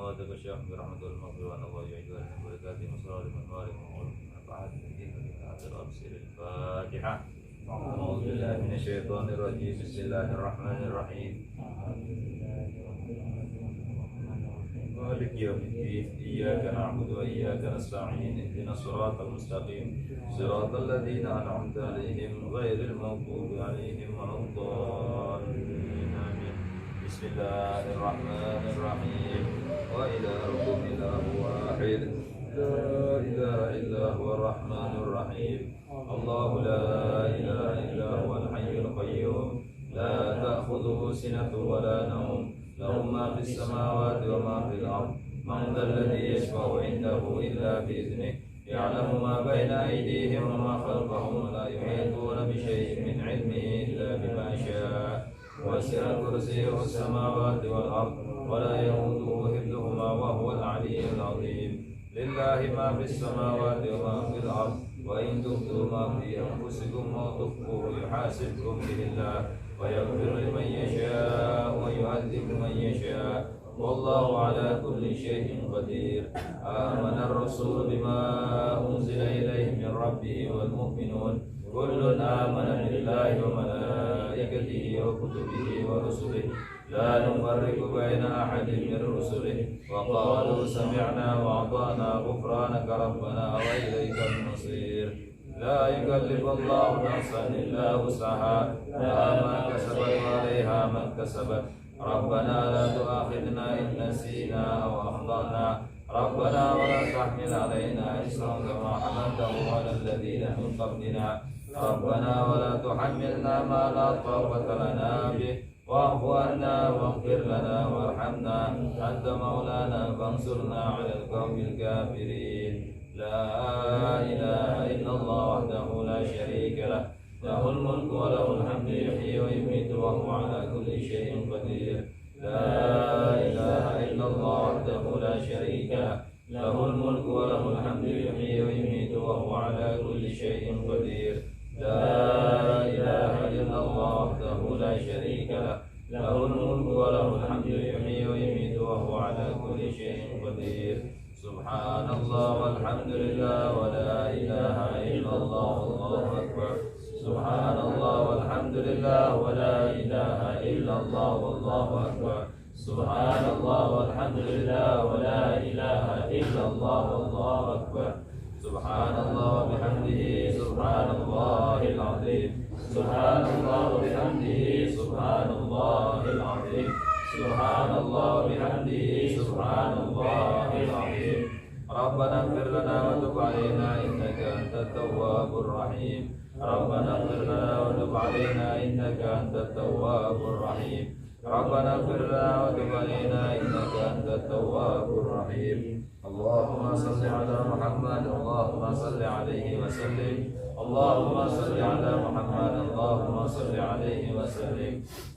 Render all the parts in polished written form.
وتغشاهم برحمته والمغفرة وأن الله يعيد لنا بركاته وصلاة من مال ومعول من أفعال الدين والآخر أبصر الفاتحة. أعوذ بالله من الشيطان الرجيم. بسم الله الرحمن الرحيم. مالك يوم الدين. إياك نعبد وإياك نستعين. اهدنا الصراط المستقيم صراط الذين أنعمت عليهم غير المغضوب عليهم ولا الضالين. آمين. بسم الله الرحمن الرحيم. وإلهكم إله واحد لا إله إلا هو الرحمن الرحيم. الله لا إله إلا هو الحي القيوم لا تأخذه سنة ولا نوم له ما في السماوات وما في الأرض. من ذا الذي يشفع عنده إلا بإذنه يعلم ما بين أيديهم وما خلفهم ولا يحيطون بشيء من علمه إلا بما شاء. وسع كرسيه السماوات والأرض ولا يؤوده حفظهما وهو العلي العظيم. لله ما في السماوات وما في الأرض وإن تبدوا ما في أنفسكم أو تخفوه يحاسبكم به الله ويغفر لمن يشاء ويعذب من يشاء والله على كل شيء قدير. آمن الرسول بما أنزل إليه من ربه والمؤمنون كل آمن بالله وملائكته وكتبه ورسله لا نفرق بين أحد من رسله وقالوا سمعنا وأطعنا غفرانك ربنا وإليك المصير. لا يكلف الله نفسا إلا وسعها لها ما كسبت وعليها ما اكتسبت. ربنا لا تؤاخذنا إن نسينا أو أخطأنا ربنا ولا تحمل علينا إصرا كما حملته على الذين من قبلنا ربنا ولا تحملنا ما لا طاقة لنا به واعف عنا واغفر لنا وارحمنا أنت مولانا فانصرنا على القوم الكافرين. لا إله إلا الله وحده لا شريك له له الملك وله الحمد يحيي ويميت وهو على كل شيء قدير. لا إله إلا الله وحده لا شريك له له الملك وله الحمد يحيي ويميت وهو على كل شيء قدير. لا إله إلا الله وحده لا شريك له له الملك وله الحمد يحيي ويميت وهو على كل شيء قدير. سبحان الله والحمد لله ولا إله إلا الله والله أكبر. سبحان الله والحمد لله ولا إله إلا الله والله أكبر. سبحان الله والحمد لله ولا إله إلا الله والله أكبر. سبحان الله وبحمده سبحان الله العظيم. سبحان الله وبحمده سبحان الله العظيم. سبحان الله وبحمده سبحان الله العظيم. ربنا اغفر لنا وتب علينا إنك أنت التواب الرحيم. ربنا اغفر لنا وتب علينا إنك أنت التواب الرحيم. ربنا اغفر لنا وتب علينا إنك أنت التواب الرحيم. اللهم صل على محمد اللهم صل عليه وسلم. اللهم صل على محمد اللهم صل عليه وسلم.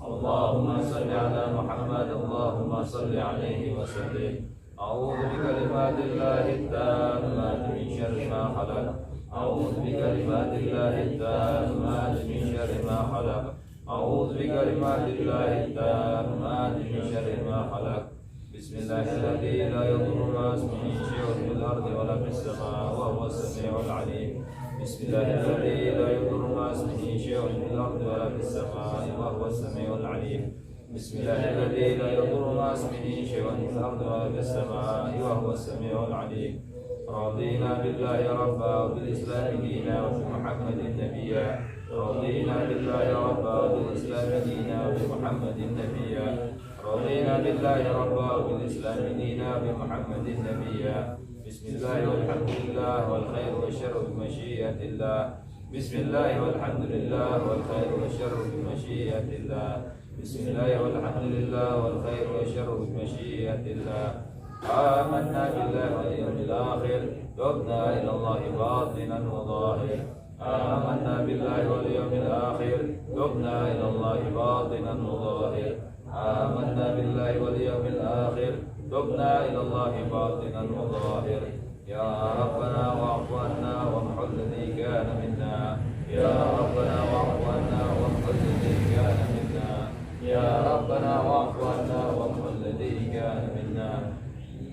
اللهم صل على محمد اللهم صل عليه وسلم. أعوذ بكلمات الله التامات من شر ما خلق. أعوذ بكلمات الله التامات من شر ما خلق. أعوذ بكلمات الله التامات من شر ما خلق. بسم الله الذي لا يضر مع اسمه شيء في الأرض ولا في السماء وهو السميع العليم. بسم الله الذي لا يضر مع اسمه شيء في الأرض ولا في السماء وهو السميع العليم. بسم الله الذي لا يضر مع اسمه شيء في الأرض ولا في السماء وهو السميع العليم. رضينا بالله ربا وبالإسلام دينا وبمحمد نبيا. رضينا بالله ربا وبالإسلام دينا وبمحمد نبيا. رضينا بالله ربا وبالإسلام دينا وبمحمد نبيا. بسم الله والحمد لله والخير والشر بمشيئة الله. بسم الله والحمد لله والخير والشر بمشيئة الله. بسم الله والحمد لله والخير والشر بمشيئة الله. آمنا بالله واليوم الآخر تبنا إلى الله باطنا وظاهرا. آمنا بالله واليوم الآخر تبنا إلى الله باطنا وظاهرا. آمنا بالله واليوم الآخر تبنا إلى الله باطنا وظاهرا. يا ربنا واعف عنا وامحو الذي كان منا. يا ربنا واعف عنا وامحو الذي كان منا. يا ربنا واعف عنا وامحو الذي كان منا.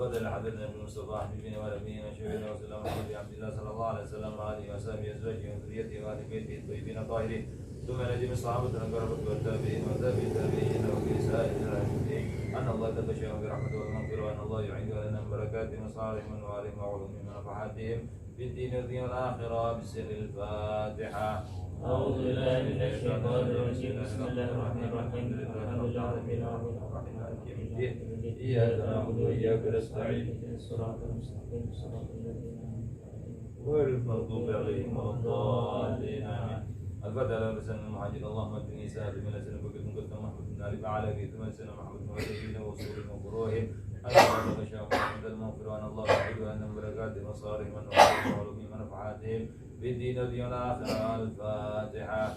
الفضل حدثنا ابن مصطفى حبيبنا ونبينا شفيعنا وسلم محمد بن عبد الله صلى الله عليه وسلم وآله وصحبه أزواجه وذريته وآل بيته الطيبين الطاهرين ثم نجم الصحابة الكرام والتابعين وتابعي التابعين وفي سائر العالمين أن الله تغشاهم برحمته والمغفرة وأن الله يعيد لنا من بركاتهم وصالحهم وآلهم وعلومهم ونفحاتهم في الدين والدنيا والآخرة بسر الفاتحة. أعوذ بالله من الشيطان الرجيم بسم الله الرحمن الرحيم الحمد لله رب العالمين الرحمن الرحيم إياك نعبد وإياك نستعين اهدنا الصراط المستقيم صراط الذين أنعمت عليهم غير المغضوب عليهم ولا الضالين آمين. الفتح على لسان المهاجر اللهم اهدني سهل من لسان بكر مقدم محمد بن علي على كيف لسان محمد بن علي وصول وفروهم أن الله تغشاهم محمد المغفر وأن الله يعيد أن بركاتهم وصالحهم وعلومهم ونفحاتهم في الدين والدنيا والآخرة. الفاتحة.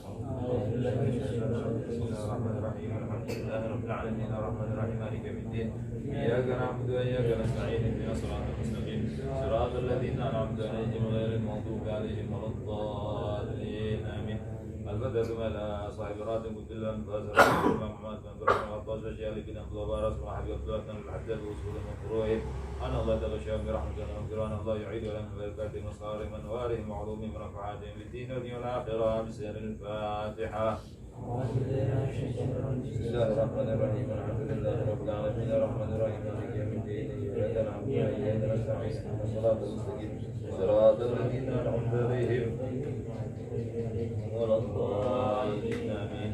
بسم الله الرحمن الرحيم الحمد لله رب العالمين الرحمن الرحيم مالك يوم الدين إياك نعبد وإياك نستعين اهدنا الصراط المستقيم صراط الذين أنعمت عليهم غير المغضوب عليهم ولا الضالين آمين. الفتح على صاحب راتب قلت له أنفاس محمد بن بركة وعطاس وشيالي بن عبد الله بارس وحبيب عبد الله بن الحجاج وصول مفروعهم أن الله تغشاهم برحمته ومغفرة وأن الله يعيد لهم من بركاتهم وصالحهم وأنوارهم وعلومهم ونفحاتهم في الدين والدنيا والآخرة بسر الفاتحة. بسم الله الرحمن الرحيم الحمد لله رب العالمين الرحمن الرحيم مالك يوم الدين إياك نعبد وإياك نستعين اهدنا الصراط المستقيم صراط الذين أنعمت عليهم ولا الضالين آمين.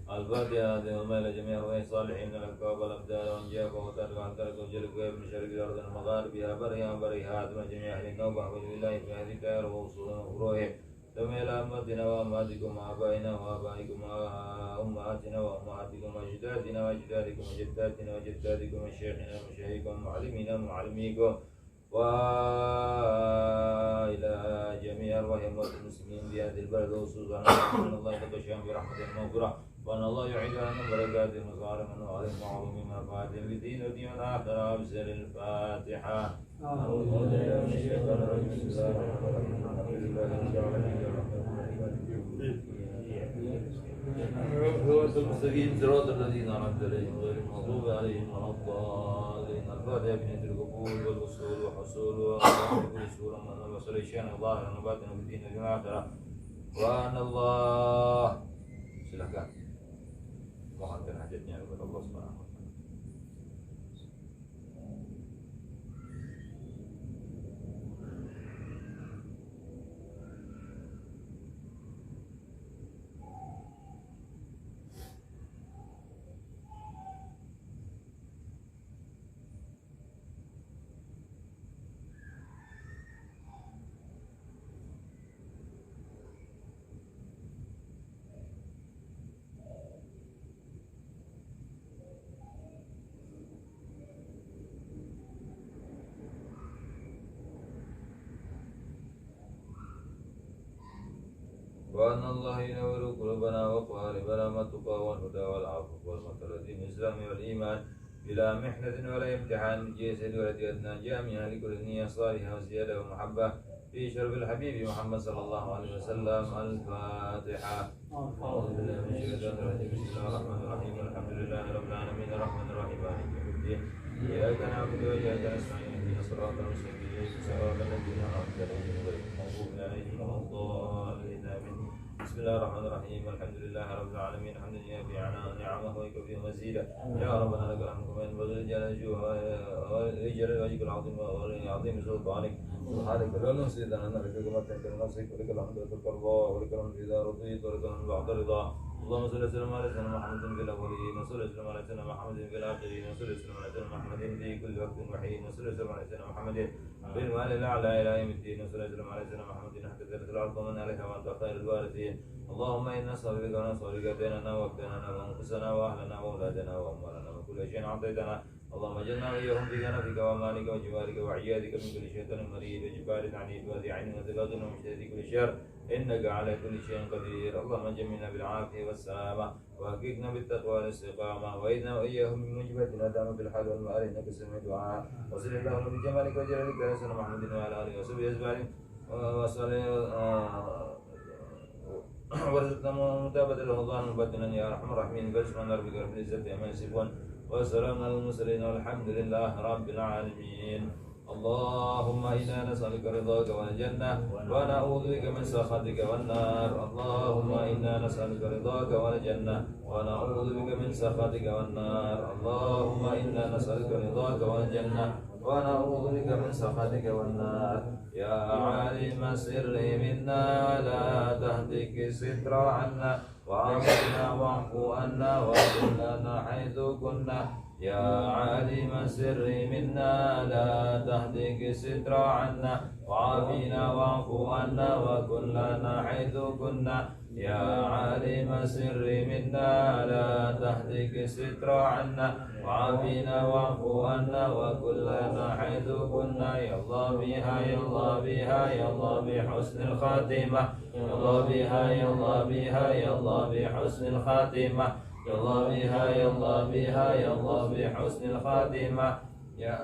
الفاتحة هذه إلى جميع أرواح الصالحين من الأكواب والأبدال وأنجاب وأوتاد وعن ترك وجل من شرق الأرض ومغاربها برها وبرها ثم جميع أهل النوبة وبالله في هذه الدار ووصولهم وفروعهم ثم إلى أمتنا وأمهاتكم وآبائنا وآبائكم وأمهاتنا وأمهاتكم وأجدادنا وأجدادكم وجداتنا وجداتكم وشيخنا ومشايخكم ومعلمينا ومعلميكم وإلى جميع أرواح المسلمين بهذه البلد وخصوصا أن الله تغشاهم برحمته المغفرة وأن الله يعيد لنا بركاتهم وصالحهم وعليهم وعلومهم ونفعاتهم في الدين والدنيا والآخرة بسر الفاتحة. أعوذ بالله من الشيطان الرجيم بسم الله الرحمن الرحيم الحمد لله رب العالمين الرحمن الرحيم مالك يوم الدين صراط المستقيم صراط الذين أنعمت عليهم غير المغضوب عليهم ولا الضالين. الفاتحة بنية القبول والوصول وحصول وكل سورة من الوصول شأن الله ونباتنا في الدين والآخرة وأن الله silakan mohonkan hajatnya kepada Allah Subhanahu wa taala. وأن الله ينور قلوبنا وقوالبنا ما التقى والهدى والعفو والمغفرة الإسلام والإيمان بلا محنة ولا امتحان جيسد ولا أدنى جامعا لكل نية صالحة وزيادة ومحبة في شرف الحبيب محمد صلى الله عليه وسلم. الفاتحة. أعوذ بالله من الشيطان الرجيم بسم الله الرحمن الرحيم الحمد لله رب العالمين الرحمن الرحيم مالك يوم الدين إياك نعبد وإياك نستعين اهدنا الصراط المستقيم صراط الذين أنعمت عليهم غير المغضوب عليهم ولا الضالين آمين. بسم الله الرحمن الرحيم الحمد لله رب العالمين حمدا يوفي نعمه ويكفي مزيدا يا ربنا لك الحمد كما ينبغي لجلال وجهك العظيم وعظيم سلطانك سبحانك لا نحصي ثناء عليك كما تنكر نفسك ولك الحمد والتقوى ولك الحمد إذا رضيت ولك الحمد بعد رضا. اللهم صل وسلم على سيدنا محمد في الاولين وصل وسلم على سيدنا محمد في الاخرين وصل وسلم على سيدنا محمد في كل وقت وحين وصل وسلم على سيدنا محمد في المال الاعلى الى يوم الدين وصل وسلم على سيدنا محمد حتى ترث الارض ومن عليها وانت خير الوارثين. اللهم انا نسالك ونسالك ديننا وابداننا وانفسنا واهلنا واولادنا واموالنا وكل شيء اعطيتنا. اللهم اجعلنا واياهم في جنتك وامانك وجوارك وعيادك من كل شيطان مريد وجبار عنيد وذي عين وذباب ومشتهد كل شر انك على كل شيء قدير. اللهم جمعنا بالعافيه والسلامه واحققنا بالتقوى والاستقامه واذنا واياهم من موجبات الندامه بالحال والمال انك سميع الدعاء. وصل اللهم بجمالك وجلالك على سيدنا محمد وعلى اله وصحبه اجمعين وصلي وارزقنا متابعة رمضان مبتنا يا ارحم الراحمين. بسم الله ربك رب العزة عما يصفون وسلام على المرسلين والحمد لله رب العالمين. اللهم إنا نسألك رضاك والجنة ونعوذ بك من سخطك والنار. اللهم إنا نسألك رضاك والجنة ونعوذ بك من سخطك والنار. اللهم إنا نسألك رضاك والجنة ونعوذ بك من سخطك والنار. يا عالم السر منا لا تهتك الستر عنا وعافنا واعف عنا واغفر لنا حيث كنا. يا عالم السر منا لا تهتك الستر عنا وعافنا واعف عنا وكن لنا حيث كنا. يا عالم السر منا لا تهتك الستر عنا وعافنا واعف عنا وكن لنا حيث كنا. يا الله بها يا الله بها يا الله بحسن الخاتمة. يا الله بها يا الله بها يا الله بحسن الخاتمة. يا الله بها يا الله بها يا الله بحسن الخاتمة. يا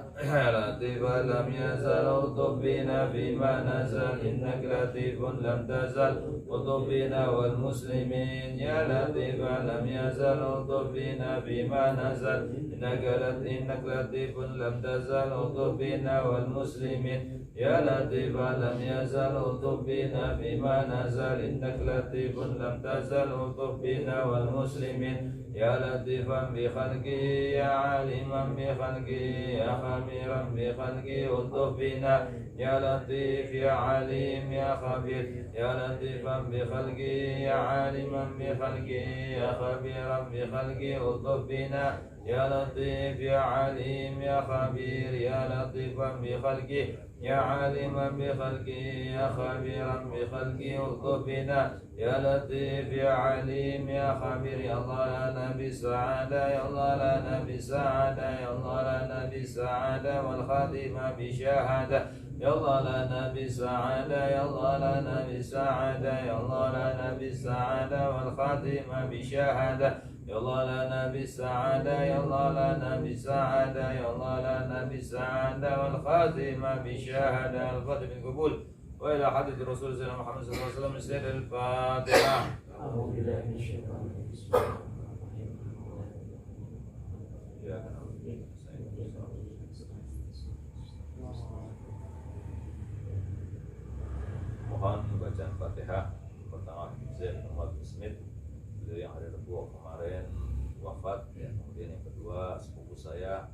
لطيف لم يزل الطف بنا فيما نزل إنك لطيف لم تزل الطف بنا والمسلمين. يا لطيف لم يزل الطف بنا فيما نزل إنك لطيف لم تزل الطف بنا والمسلمين. يا لطيف لم يزل الطف بنا فيما نزل إنك لطيف لم تزل الطف بنا والمسلمين. يا لطيفا بخلقه يا عالما بخلقه يا خبيرا بخلقه الطف بنا. يا لطيف يا عليم يا خبير يا لطيفا بخلقه يا عالما بخلقه يا خبيرا بخلقه الطف بنا. يا لطيف يا عليم يا خبير يا لطيفا بخلقه يا عالما بخلقه يا خبيرا بخلقه الطف بنا. يا لطيف يا عليم يا خبير. يا الله لنا بالسعادة يا الله لنا بالسعادة يا الله لنا بالسعادة والخاتمة بشهادة. يا الله لنا بالسعادة يا الله لنا بالسعادة يا الله لنا بالسعادة والخاتمة بشهادة. يا الله لنا بالسعادة يا الله لنا بالسعادة يا الله لنا بالسعادة والخاتمة بشهادة. الفاتحة بالقبول وإلى حضرة الرسول سيدنا محمد صلى الله عليه وسلم سيد الفاتحة. أعوذ بالله من الشيطان الرجيم. Mohon bacaan Fatihah pertama Zain Muhammad Smith, beliau yang hari Rabu kemarin wafat ya. Kemudian yang kedua sepupu saya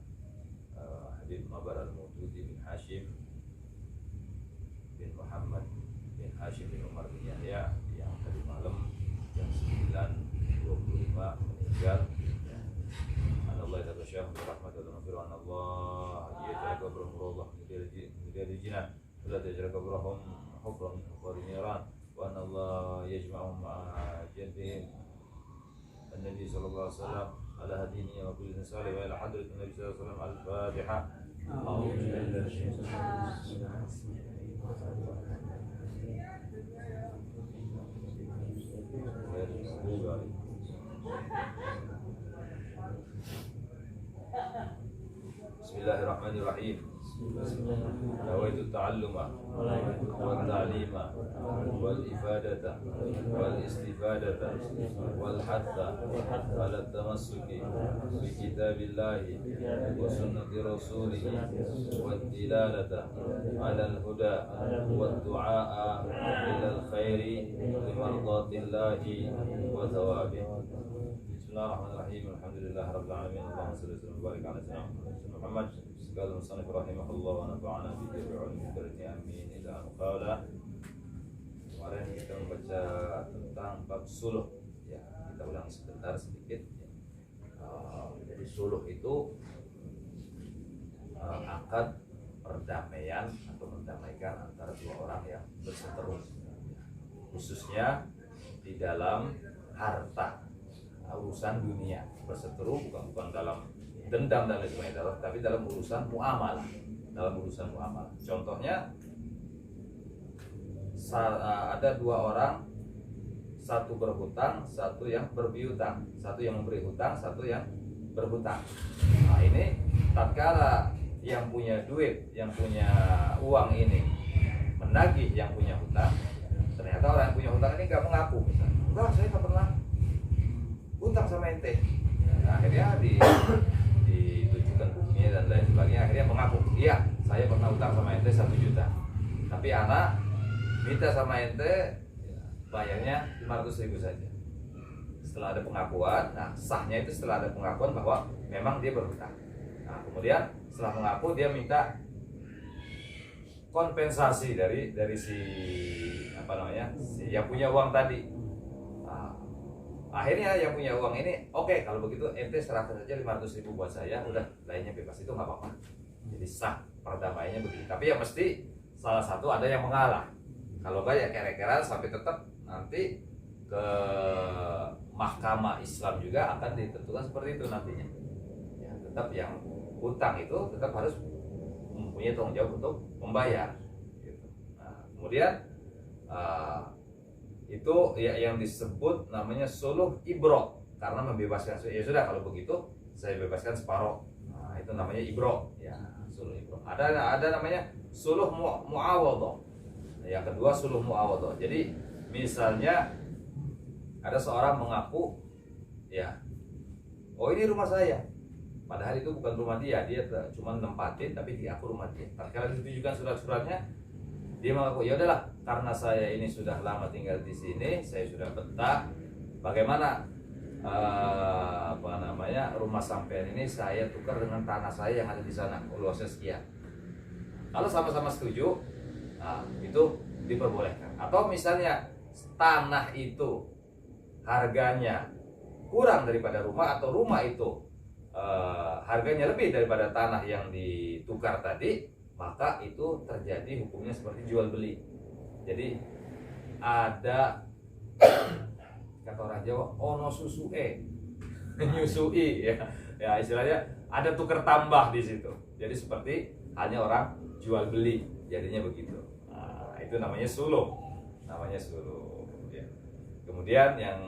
Habib Mabar Al-Mawdudi bin Hashim bin Muhammad bin Hashim bin Umar bin Yahya yang tadi malam jam 9:25 meninggal. Allah ya tasyah rahmat dan firman Allah ya jazakallahu min jinan la tajrakum hukran qariran wa anna Allah yajma'u ma'a jaddi النبي صلى الله عليه وسلم على هديه وكل صالح وإلى حضرة النبي صلى الله عليه وسلم الفاتحة. أعوذ بالله من الشيطان الرجيم. Bismillahirrahmanirrahim. نويت التعلم والتعليم والإفادة والاستفادة والحث على التمسك بكتاب الله وسنة رسوله والدلالة على الهدى والدعاء إلى الخير لمرضاة الله وثوابه. Bismillahirrahmanirrahim. Alhamdulillah rabbil alamin. Allahumma shalli wa barik ala sayyidina Muhammad. Qala musannif rahimahullah wa nafa'ana bihi wa ulumi dzarrati amin. Ila qala. Kemarin kita membaca tentang bab suluh ya. Kita ulang sebentar sedikit ya. Jadi suluh itu akad perdamaian atau mendamaikan antara dua orang yang berseteru, khususnya di dalam harta, urusan dunia. Berseteru bukan dalam dendam dan lain sebagainya, tapi dalam urusan muamalah. Contohnya ada dua orang, satu berhutang, satu yang berpiutang, satu yang memberi hutang, satu yang berhutang. Nah ini tatkala yang punya duit, yang punya uang ini menagih yang punya hutang, ternyata orang yang punya hutang ini nggak mengaku, misalnya, enggak saya nggak pernah hutang sama ente. Nah, akhirnya ditunjukkan buktinya dan lain sebagainya. Akhirnya mengaku, iya saya pernah utang sama ente 1 juta, tapi anak minta sama ente bayarnya 500.000 saja. Setelah ada pengakuan, nah sahnya itu setelah ada pengakuan bahwa memang dia berhutang. Nah kemudian setelah mengaku dia minta kompensasi dari si si yang punya uang tadi. Nah, akhirnya yang punya uang ini oke, kalau begitu ente serahkan saja 500.000 buat saya, udah lainnya bebas, itu nggak apa-apa. Jadi sah perdamaiannya begitu. Tapi yang mesti salah satu ada yang mengalah. Kalau enggak ya kere-keran sampai tetap nanti ke mahkamah Islam juga akan ditentukan seperti itu nantinya. Ya, tetap yang hutang itu tetap harus mempunyai tanggung jawab untuk membayar. Gitu. Nah, kemudian itu ya yang disebut namanya suluh ibro, karena membebaskan. Ya sudah kalau begitu saya bebaskan separuh. Nah, itu namanya ibro. Ya, suluh ibro. Ada namanya suluh muawadhah. Yang kedua suluh muawadhah. Jadi misalnya ada seorang mengaku, ya, oh ini rumah saya, padahal itu bukan rumah dia cuma nempatin, tapi diaku rumah dia. Tatkala ditunjukkan surat-suratnya, dia mengaku, ya udahlah, karena saya ini sudah lama tinggal di sini, saya sudah betah. Bagaimana rumah sampean ini saya tukar dengan tanah saya yang ada di sana, luasnya sekian. Kalau sama-sama setuju, nah, itu diperbolehkan. Atau misalnya tanah itu harganya kurang daripada rumah, atau rumah itu harganya lebih daripada tanah yang ditukar tadi, maka itu terjadi hukumnya seperti jual beli. Jadi ada kata orang Jawa ono susue nyusui, ya istilahnya ada tukar tambah di situ. Jadi seperti hanya orang jual beli, jadinya begitu. Nah, itu namanya suluh, Kemudian yang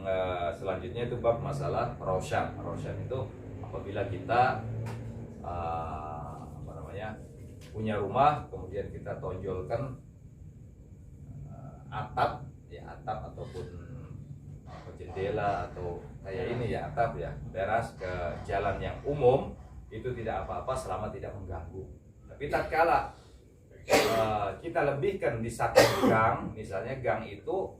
selanjutnya itu bab masalah rosyan. Rosyan itu apabila kita punya rumah, kemudian kita tonjolkan atap ataupun jendela atau kayak ini ya, atap ya, teras ke jalan yang umum, itu tidak apa-apa selama tidak mengganggu. Tapi tatkala kita lebihkan di satu gang, misalnya gang itu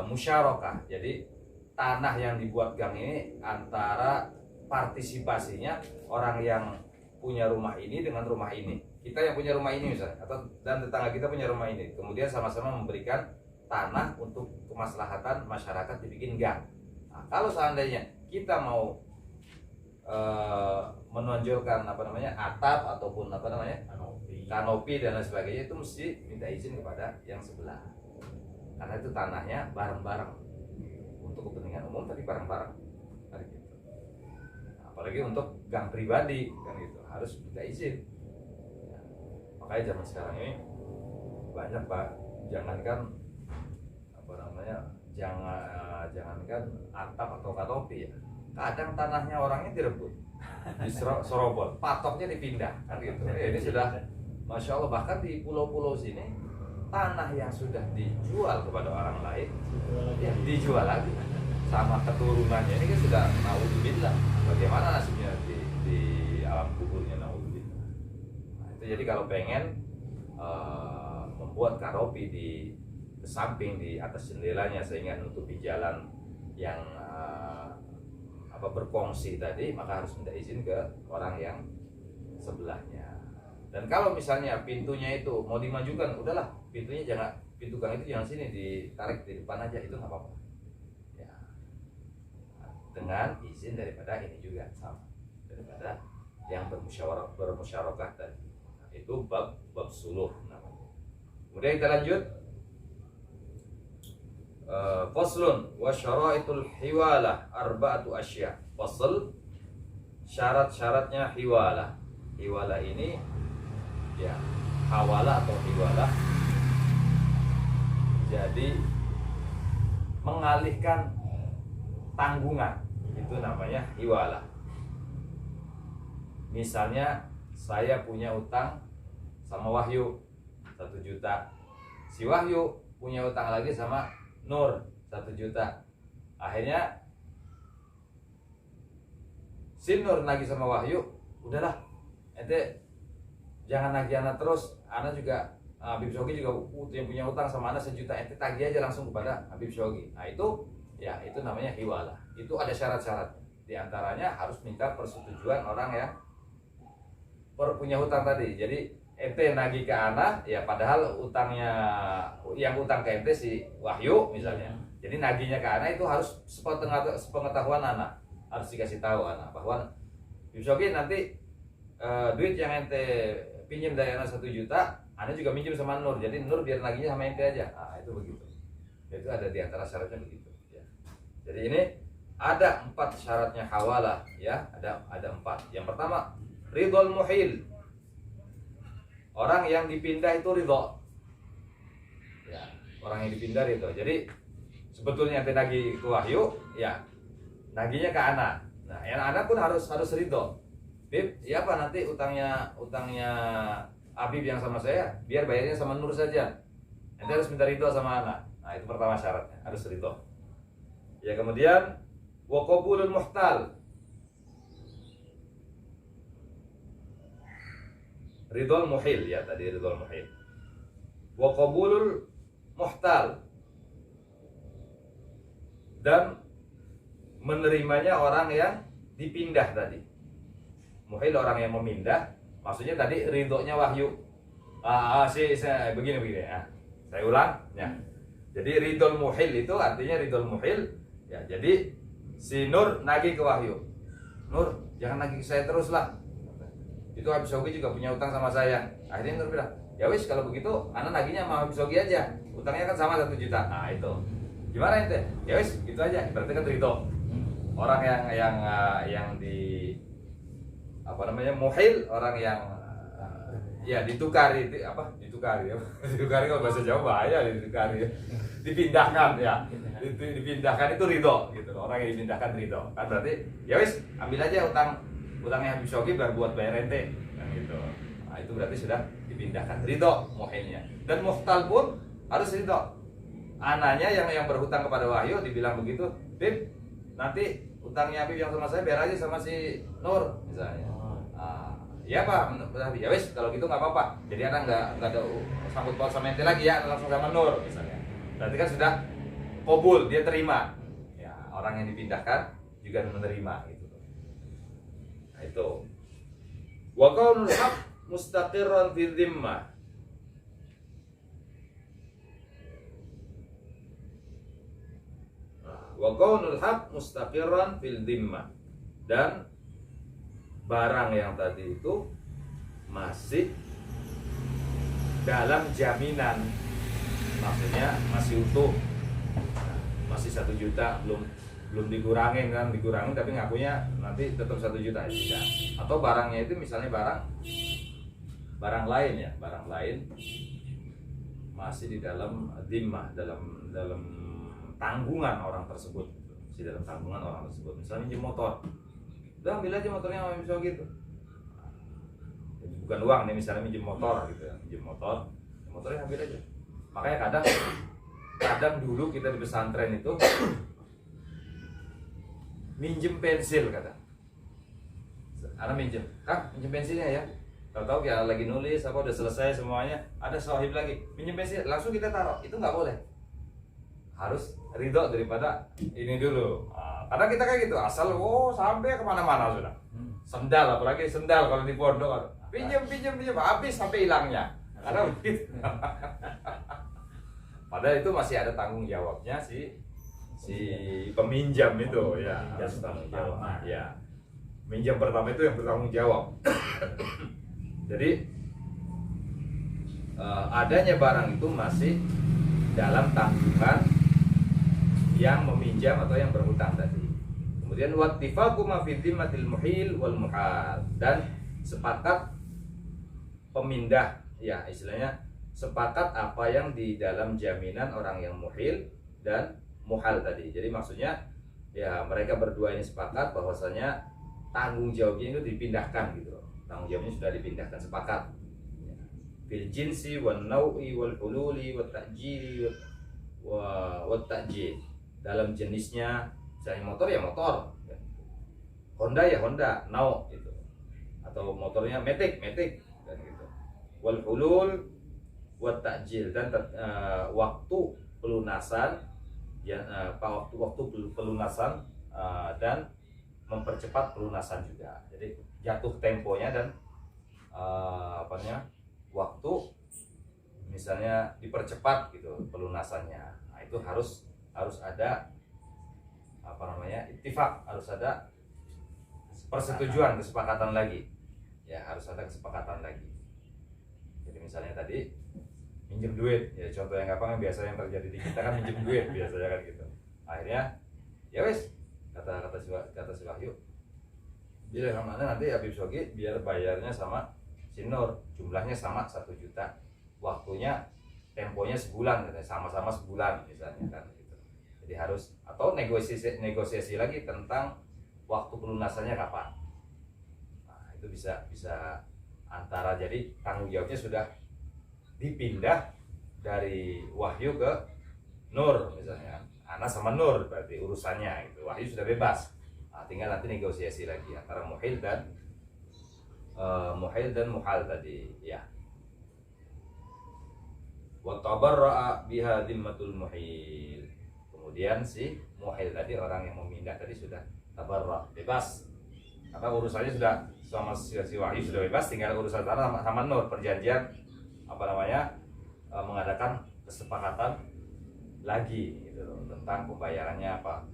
musyarakah. Jadi tanah yang dibuat gang ini antara partisipasinya orang yang punya rumah ini dengan rumah ini. Kita yang punya rumah ini misalnya, dan tetangga kita punya rumah ini. Kemudian sama-sama memberikan tanah untuk kemaslahatan masyarakat dibikin gang. Nah, kalau seandainya kita mau menonjolkan atap ataupun kanopi dan lain sebagainya, itu mesti minta izin kepada yang sebelah. Karena itu tanahnya bareng-bareng untuk kepentingan umum, tapi bareng-bareng kan gitu. Apalagi untuk gang pribadi kan gitu, harus minta izin. Ya, makanya zaman sekarang ini banyak Pak, jangankan jangankan atap atau kanopi ya, kadang tanahnya orangnya direbut, diserobot, patoknya dipindah kan gitu. Ini sudah Masya Allah, bahkan di pulau-pulau sini tanah yang sudah dijual kepada orang lain ya dijual lagi sama keturunannya. Ini kan sudah naudzubillah, bagaimana nasibnya di alam kuburnya, naudzubillah. Nah, itu jadi kalau pengen membuat kanopi di samping di atas jendelanya sehingga menutupi jalan yang berkongsi tadi, maka harus minta izin ke orang yang sebelahnya. Dan kalau misalnya pintunya itu mau dimajukan, udahlah pintunya pintu gang itu jangan sini, ditarik di depan aja, itu nggak apa-apa. Ya, dengan izin daripada ini juga sama, daripada yang bermusyarakah tadi. Nah, itu bab suluh namanya. Kemudian kita lanjut. Faslun wa syaraitul hiwalah arba'atu asya. Fasl, syarat-syaratnya hiwalah. Hiwalah ini ya, hawalah atau hiwalah, jadi mengalihkan tanggungan, itu namanya hiwalah. Misalnya saya punya utang sama Wahyu 1 juta, si Wahyu punya utang lagi sama Nur 1 juta. Akhirnya si Nur nagih sama Wahyu, udahlah ente jangan nagih anak terus, anak juga Habib Shogi juga yang punya utang sama anak 1 juta, ente tagih aja langsung kepada Habib Shogi. Nah itu ya itu namanya hiwalah. Itu ada syarat-syarat. Di antaranya harus minta persetujuan orang yang punya hutang tadi. Jadi ente nagih ke anak, ya padahal utangnya yang utang ke ente si Wahyu misalnya. Jadi nagihnya ke anak itu harus sepengetahuan anak, harus dikasih tahu anak bahwa Habib Shogi nanti duit yang ente pinjam dari anak 1 juta, anak juga minjem sama Nur. Jadi Nur biar nagihnya sama ente aja. Nah itu begitu. Itu ada di antara syaratnya begitu. Ya. Jadi ini ada 4 syaratnya hawalah, ya. Ada 4. Yang pertama, ridhol muhil. Orang yang dipindah itu ridho. Ya, orang yang dipindah ridho. Jadi sebetulnya ente nagih ke Wahyu, ya nagihnya ke anak. Nah, yang anak pun harus ridho. Bib, ya apa nanti utangnya Habib yang sama saya, biar bayarnya sama Nur saja. Ente harus minta ridho sama anak. Nah, itu pertama syaratnya, harus ridho. Ya, kemudian wa qabulul muhtal. Ridhol muhil, ya tadi ridhol muhil. Wa qabulul muhtal. Dan menerimanya orang yang dipindah tadi. Muhil orang yang memindah, maksudnya tadi ridhonya Wahyu. Begini ya. Saya ulang ya. Jadi ridhol muhil itu artinya ridhol muhil ya. Jadi si Nur nagih ke Wahyu. Nur, jangan nagih ke saya terus lah. Itu Habib Shogi juga punya utang sama saya. Akhirnya Nur bilang, ya wis kalau begitu anak nagihnya sama Habib Shogi aja. Utangnya kan sama 1 juta. Nah itu. Gimana ente? Ya wis gitu aja. Berarti kan ridho. Orang yang di apa namanya muhil, orang yang ya ditukari ditukari kalau bahasa Jawa bahaya, ditukari dipindahkan ya, dipindahkan itu ridho gitu. Orang yang dipindahkan ridho kan berarti ya wis ambil aja utangnya Habib Shogi biar buat bayar ente kan gitu. Nah itu berarti sudah dipindahkan, ridho muhilnya. Dan muhtal pun harus ridho. Anaknya yang berhutang kepada Wahyu dibilang begitu, Bib nanti utangnya Habib yang sama saya biar aja sama si Nur misalnya. Ya Pak, ya wis kalau gitu nggak apa-apa. Jadi anak nggak ada sangkut paut sama ente lagi ya, langsung sama Nur misalnya. Berarti kan sudah qabul, dia terima. Ya orang yang dipindahkan juga menerima gitu. Nah itu. Wa qaulul haq mustaqirran fi dhimmah. Wa qaulul haq mustaqirran fil dhimmah. Dan barang yang tadi itu masih dalam jaminan, maksudnya masih utuh, masih 1 juta, belum dikurangin tapi ngakunya nanti tetap 1 juta ya. Atau barangnya itu misalnya barang lain ya, barang lain masih di dalam dhimmah, dalam tanggungan orang tersebut, masih dalam tanggungan orang tersebut. Misalnya pinjam motor, udah ambil aja motornya sama Habib Shogi gitu. Bukan uang nih, misalnya minjem motor gitu ya, minjem motornya ambil aja. Makanya kadang dulu kita di pesantren itu minjem pensil kata. Anak minjem pensilnya ya. Tahu ya lagi nulis apa udah selesai semuanya, ada sahib lagi minjem pensil, langsung kita taruh. Itu nggak boleh. Harus ridho daripada ini dulu. Karena kita kayak gitu, asal sampai kemana-mana sudah. Sendal, apalagi sendal kalau di pondok, pinjam, habis sampai hilangnya. Karena begitu. Padahal itu masih ada tanggung jawabnya si peminjam itu ya, harus tanggung jawab. Ya, minjam pertama itu yang bertanggung jawab. Jadi adanya barang itu masih dalam tanggungan yang meminjam atau yang berhutang tadi. Kemudian wattifaqu ma fi dhimmatil muhil wal muhal, dan sepakat pemindah ya, istilahnya sepakat apa yang di dalam jaminan orang yang muhil dan muhal tadi. Jadi maksudnya ya mereka berdua ini sepakat bahwasanya tanggung jawabnya itu dipindahkan gitu loh. Tanggung jawabnya sudah dipindahkan, sepakat. Fil jinsi wan nau'i wal hululi wat ta'jili wat ta'jil. Dalam jenisnya, misalnya motor ya motor, Honda ya Honda, Now gitu. Atau motornya Matic dan gitu. Wal hulul wa ta'jil dan waktu pelunasan ya waktu pelunasan dan mempercepat pelunasan juga. Jadi jatuh temponya dan waktu misalnya dipercepat gitu pelunasannya. Nah, itu harus ada ittifaq, harus ada persetujuan, kesepakatan lagi. Ya, harus ada kesepakatan lagi. Jadi misalnya tadi minjem duit, ya contoh yang gampang biasa yang terjadi di kita kan minjem duit biasanya kan gitu. Akhirnya ya wes kata si Wahyu, bila kemana nanti Habib Shogi biar bayarnya sama si Nur, jumlahnya sama 1 juta, waktunya temponya sebulan, sama-sama sebulan misalnya kan gitu. Jadi harus atau negosiasi lagi tentang waktu pelunasannya kapan. Nah, itu bisa antara jadi tanggung jawabnya sudah dipindah dari Wahyu ke Nur misalnya. Ana sama Nur berarti urusannya gitu. Wahyu sudah bebas. Nah, tinggal nanti negosiasi lagi antara muhil dan muhal tadi ya. Wa tabarra'a biha dhimmatul muhil. Kemudian si muhil tadi orang yang memindah tadi sudah tabarra, bebas. Karena urusannya sudah sama si Wahyu sudah bebas, tinggal urusan tanah sama Nur, perjanjian mengadakan kesepakatan lagi gitu loh, tentang pembayarannya apa.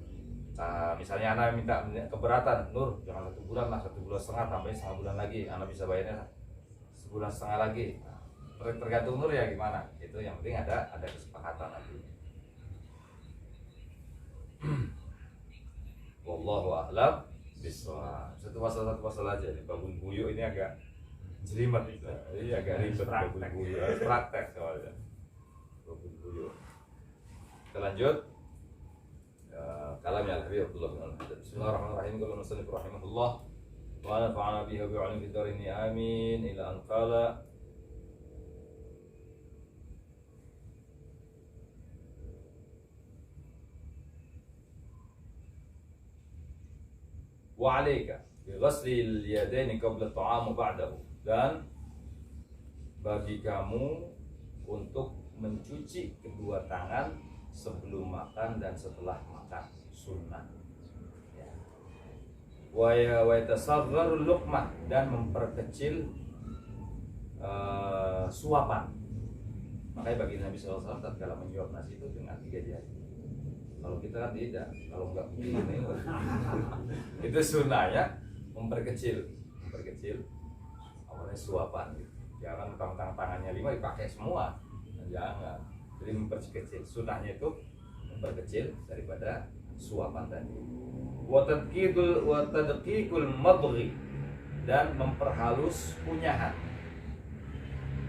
Misalnya anak minta keberatan, Nur jangan 1 bulan lah, 1,5 bulan, tambahin 1,5 bulan lagi, anak bisa bayarnya 1,5 bulan lagi. Tergantung Nur ya gimana. Itu yang penting ada kesepakatan nanti. Wallahu a'lam bishawab. Satu masalah aja nih. Babun buyu ini agak jelimet itu. Ini agak ribet babun buyu. Harus praktek soalnya. Babun buyu. Kita lanjut. Kalamnya Al-Habib Abdullah bin Al-Haddad. Bismillahirrahmanirrahim. Qala musannif rahimahullah wa nafa'ana bihi wa bi'alim fid darin amin ila an qala wa 'alaika bi ghasli al-yadaini qabla at-ta'am wa ba'dahu, dan bagi kamu untuk mencuci kedua tangan sebelum makan dan setelah makan, sunnah ya. Wa yatasagharul luqmah, dan memperkecil suapan. Makanya bagi Nabi SAW tatkala menyuap nasi itu dengan 3 jari. Kalau kita kan tidak, kalau enggak begini itu sunnahnya memperkecil awalnya suapan gitu. Jangan tangannya 5 dipakai semua, jangan. Jadi memperkecil, sunnahnya itu memperkecil daripada suapan tadi. Wa tadqiqul madghi, dan memperhalus kunyahan.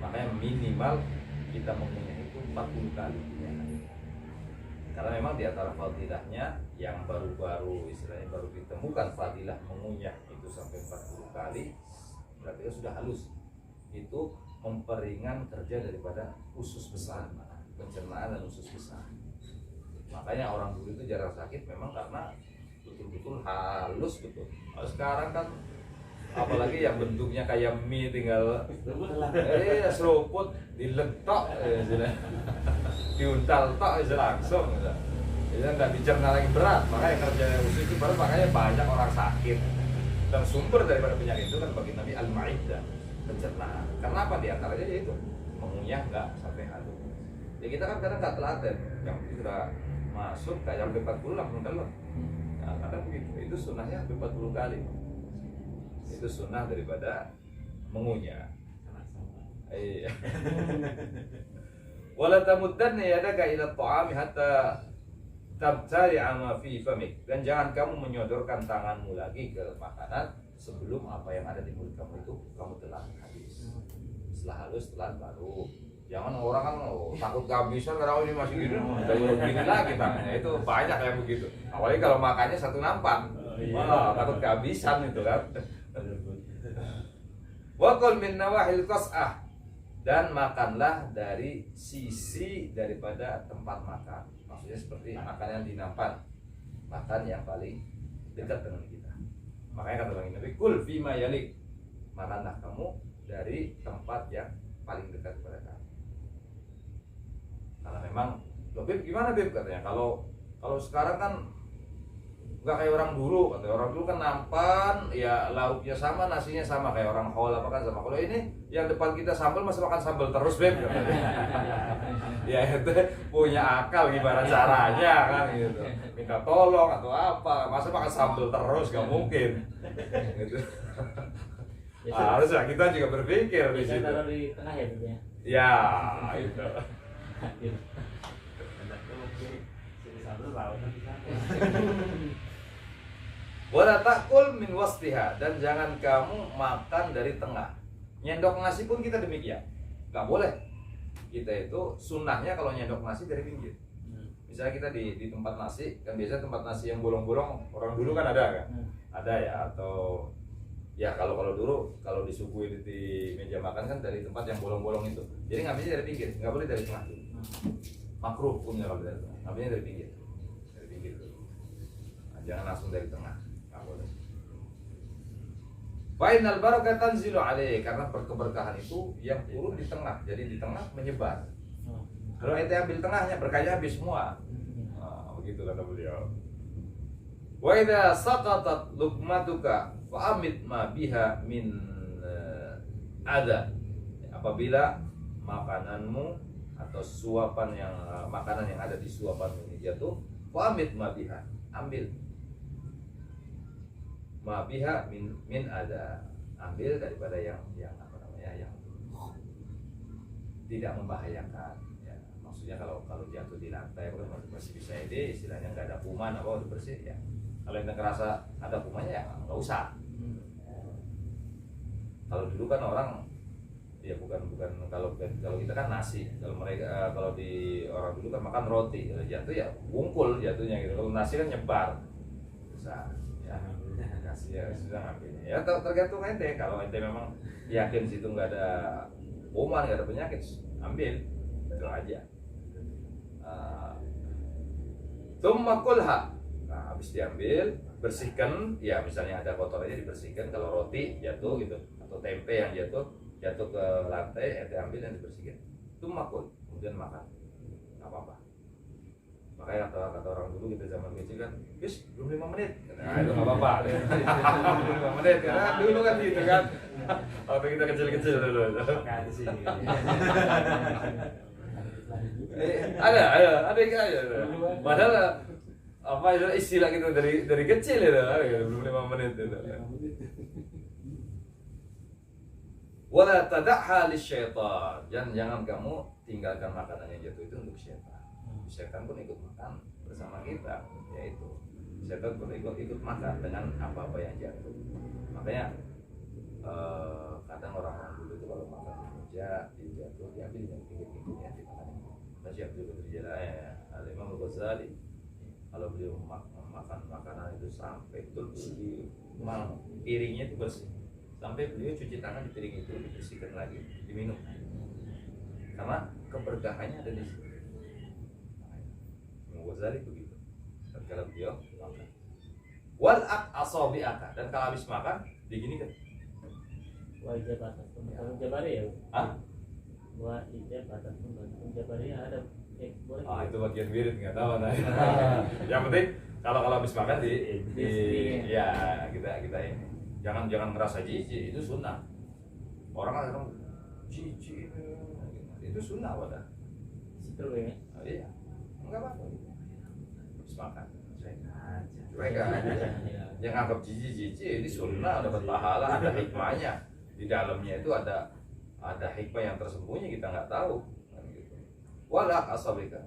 Makanya minimal kita mengunyah itu 40 kali kunyahan. Karena memang di antara fadilahnya yang baru-baru istilahnya baru ditemukan fadilah mengunyah itu sampai 40 kali, berarti itu sudah halus. Itu memperingan kerja daripada usus besar, pencernaan dan usus besar. Makanya orang dulu itu jarang sakit memang karena betul-betul halus betul. Kalau sekarang kan apalagi yang bentuknya kayak mie tinggal seruput diletok diuntal tok langsung gitu. Jadi nggak dicerna lagi berat, makanya kerjanya usus itu baru makanya banyak orang sakit. Dan sumber daripada penyakit itu kan bagi Nabi al-ma'iddah, pencernaan. Karena apa? Di antaranya yaitu mengunyah nggak sampai halus. Ya kita kan kadang nggak telaten, yang sudah masuk kayak sampai 40 langsung telan. Nah, kadang begitu. Itu sunnahnya sampai 40 kali. Itu sunnah daripada mengunyah. Iya. Wala tamuddanna yadaka ila ta'ami hatta tabtali'a ma fi famik, dan jangan kamu menyodorkan tanganmu lagi ke makanan sebelum apa yang ada di mulut kamu itu kamu telan habis. Setelah halus telan baru. Jangan orang kan takut kehabisan karena ini masih gini, gini lagi tangannya. Itu banyak yang begitu. Apalagi kalau makannya satu nampan. Wah, takut kehabisan itu kan. Wa qul min nawahil qas'ah, dan makanlah dari sisi daripada tempat makan. Maksudnya seperti makan yang di nampan, makan yang paling dekat dengan kita. Makanya kata Bang Nabi, kul fima yalik, makanlah kamu dari tempat yang paling dekat kepada kamu. Karena memang, loh Beb gimana Beb katanya, kalau sekarang kan nggak kayak orang dulu, kata orang dulu kan nampan, ya lauknya sama, nasinya sama kayak orang Hola makan sama. Kalau ini yang depan kita sambal masih makan sambal terus Beb katanya. Ya itu punya akal gimana caranya kan gitu. Minta tolong atau apa, masa makan sambal terus gak mungkin. Gitu. Harusnya kita juga berpikir di Bisa situ. taruh di tengah ya gitu ya. Ya, itu. Wala takul min wastiha, dan jangan kamu makan dari tengah. Nyendok nasi pun kita demikian. Gak boleh. Kita itu sunnahnya kalau nyendok nasi dari pinggir. Misalnya kita di tempat nasi, kan biasanya tempat nasi yang bolong-bolong, orang dulu kan ada kan? Ada ya, atau ya kalau dulu kalau disuguhin di meja makan kan dari tempat yang bolong-bolong itu. Jadi ngambilnya dari pinggir, nggak boleh dari tengah. Makruh punya kalau dari tengah, ngambilnya dari pinggir. Dari pinggir dulu. Nah, jangan langsung dari tengah, nggak boleh. Fainal barakah tanzilu alaih, karena keberkahan itu yang turun di tengah, jadi di tengah menyebar. Kalau ente ambil tengahnya, berkahnya habis semua. Nah, begitu kata beliau. Wa idza saqatat luqmatuka fa amit ma biha min ada. Apabila makananmu atau suapan yang makanan yang ada di suapanmu ini jatuh, fa amit ma biha, ambil. Ma biha min ada, ambil daripada yang apa namanya, yang tidak membahayakan. Maksudnya kalau jatuh di lantai masih bisa ini istilahnya nggak ada kuman apa udah bersih ya. Kalau yang ngerasa ada kumannya ya nggak usah. Kalau dulu kan orang ya bukan kalau kita kan nasi, kalau mereka kalau di orang dulu kan makan roti, kalau jatuh ya bungkul jatuhnya gitu. Kalau nasi kan nyebar besar ya, nasi ya sudah ngambilnya ya tergantung ente. Kalau ente memang yakin situ nggak ada kuman, nggak ada penyakit, ambil itu aja. Tsumma kulha. Nah, habis diambil, bersihkan, ya misalnya ada kotorannya dibersihkan. Kalau roti jatuh gitu atau tempe yang jatuh ke lantai, ente ambil dan dibersihkan. Tsumma kul, kemudian makan. Enggak apa-apa. Makanya kata orang dulu kita zaman kecil kan, "Bis, belum 5 menit." Nah, itu enggak apa-apa. Belum 5 menit karena dulu kan gitu kan. Waktu kita kecil-kecil dulu. Ada aja. Padahal apa itu istilah kita dari kecil itu, belum 5 menit itu. Wala tada'ha lisyaitan, jangan kamu tinggalkan makanan yang jatuh itu untuk syaitan. Syaitan pun ikut makan bersama kita, yaitu syaitan pun ikut makan dengan apa-apa yang jatuh. Makanya kadang orang dulu itu kalau makan meja jatuh diambil yang pinggir-pinggirnya dimakan. Syekh Abdul Qadir Al-Imam Al-Ghazali kalau beliau makan makanan itu sampai betul di piringnya itu bersih, sampai beliau cuci tangan di piring itu dibersihkan lagi, diminum karena keberkahannya ada di situ. Imam Ghazali begitu. Dan kalau beliau makan wal asabi'aka, dan kalau habis makan diginikan Wajib atas pembantu jabari ya. Wajib atas pembantu jabari ada. Boleh. Itu bagian wirid nggak tahu nah. Yang penting kalau habis makan ya kita ini jangan ngerasa jijik, itu sunnah. Orang jijik itu sunnah wadah. Seru ya. Iya, enggak apa-apa. Habis makan mereka yang anggap jijik ini sunnah, dapat pahala, ada hikmahnya di dalamnya, itu ada hikmah yang tersembunyi kita nggak tahu. Wala asabika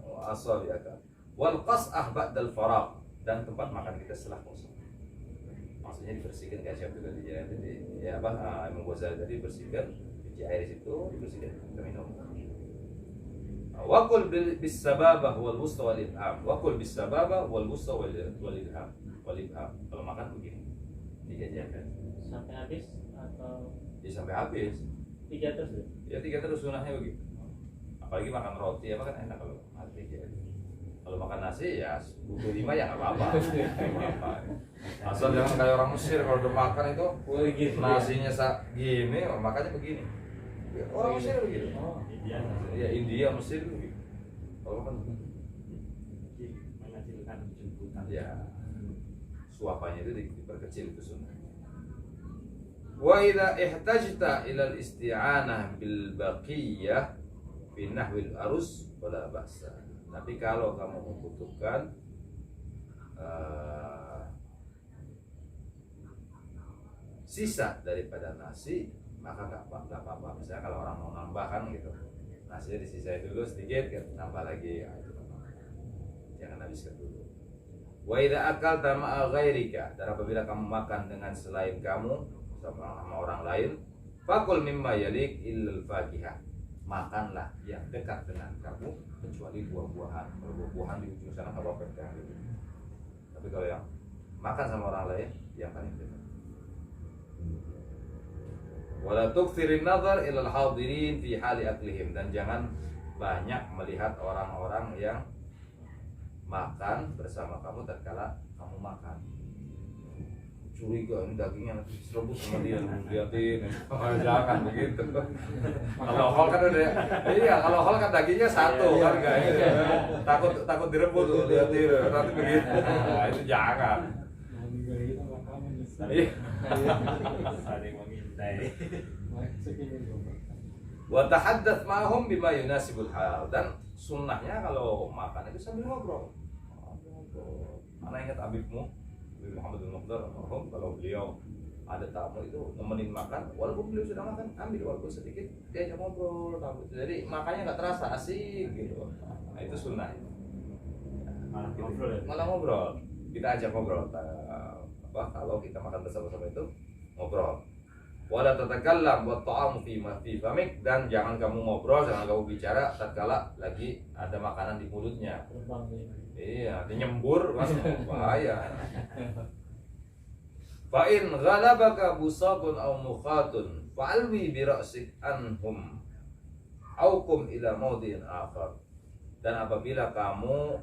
wal qas'ah ba'dal faraq, dan tempat makan kita setelah kosong. Maksudnya dibersihkan kayak siapa tadi ya apa Imam Ghazali tadi, bersihkan, cuci air di situ, dibersihkan, kita minum. Wakul bis sababah wal wusta wal ibham. Wakul bis sababah wal wusta wal ibham. Kalau makan begini dijajakan sampai habis atau sampai habis. 3 terus ya 3 terus, sunahnya begitu. Apalagi makan roti apa kan enak kalau mati ya. Kalau makan nasi ya butuh 5 ya nggak apa-apa. Asal jangan kayak orang Mesir kalau udah makan itu nasinya gini, makanya begini. Orang Mesir begitu. Ya India, Mesir begitu. Kalau kan menghasilkan jemputan. ya suapannya itu diperkecil itu sunnah. Wa idza ihtajta ila al-isti'anah bil baqiyah fi nahwil arus wala ba'sa. Tapi kalau kamu membutuhkan sisa daripada nasi, maka nggak apa-apa. Misalnya kalau orang mau nambahkan gitu, nasinya disisain dulu sedikit, kan nambah lagi, ya, itu jangan habiskan dulu. Wa idza akalta ma'a ghairika, dan apabila kamu makan dengan selain kamu sama orang lain, fakul mimma yalik illal fakihah, makanlah yang dekat dengan kamu kecuali buah-buahan. Kalau buah-buahan di ujung sana nggak apa-apa gitu. Tapi kalau yang makan sama orang lain, yang paling dekat. Wala tuksirin nazar ilal hadirin fi hali aklihim, dan jangan banyak melihat orang-orang yang makan bersama kamu tatkala kamu makan. Curiga ini dagingnya nanti diserobot sama dia, liatin. Jangan begitu. Kalau hol kan udah, iya kalau hol kan dagingnya satu kan enggak ini. Takut direbut tuh, liatin nanti begitu. Nah, itu jangan. Iya. Saling mengintai. Wa tahaddath ma'hum bima yunasibul hal, dan sunnahnya kalau makan itu sambil ngobrol. Mana ingat Habibmu Habib Muhammad bin Mukhtar almarhum, kalau beliau ada tamu itu nemenin makan, walaupun beliau sudah makan, ambil walaupun sedikit, dia ajak ngobrol, jadi makannya nggak terasa asik gitu. Nah, itu sunnah. Malah ngobrol ya? Malah ngobrol, kita ajak ngobrol. Kalau kita makan bersama-sama itu ngobrol. Wala tatakallam wa ta'amu fi famik, dan jangan kamu ngobrol, jangan kamu bicara tatkala lagi ada makanan di mulutnya. Iya, nyembur kan bahaya. Fa in ghalabaka busatun aw mukhatun fa'alwi bi ra'sik anhum aw kum ila maudin akhar. Dan apabila kamu